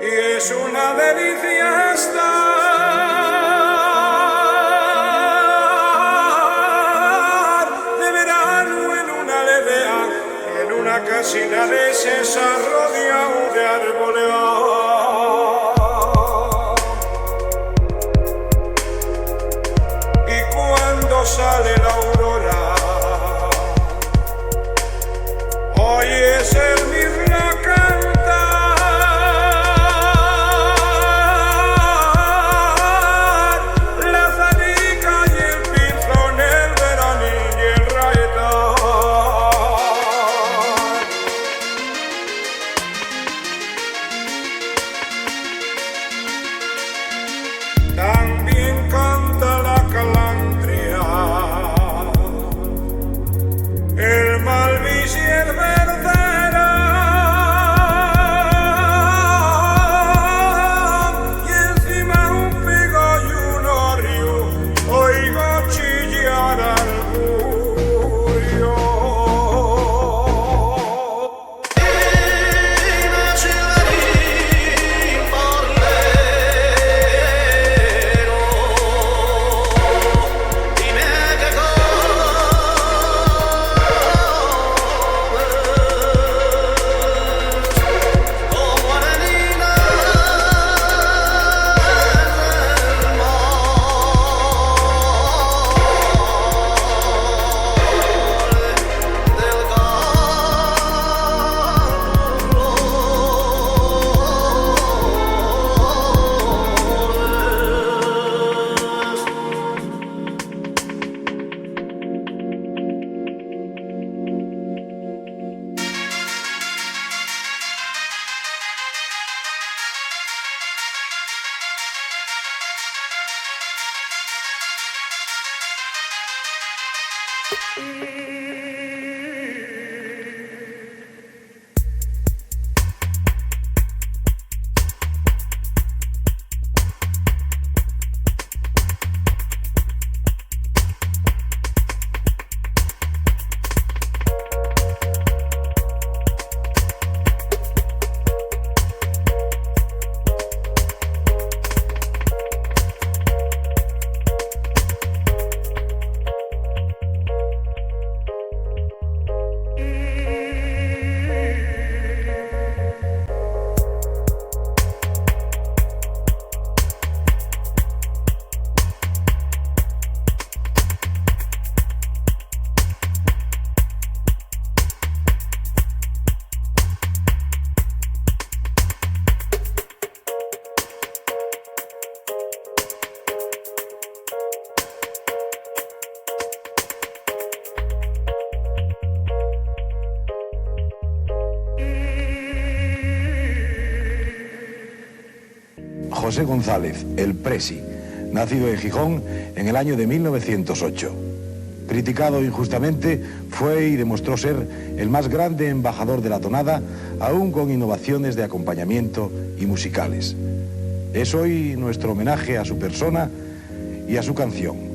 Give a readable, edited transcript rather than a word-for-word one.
y es una delicia estar de verano en una aldea, en una casina de César rodeado de árboles. Y cuando sale la aurora, oyes el mirlo cantar, la zanica y el pinzón, el veranín y el raetán. También canta la calandria, el malvis y el verderán, y encima un pigo y un orrio, oigo chillar al burio. José González, el Presi, nacido en Gijón en el año de 1908. Criticado injustamente, fue y demostró ser el más grande embajador de la tonada, aún con innovaciones de acompañamiento y musicales. Es hoy nuestro homenaje a su persona y a su canción.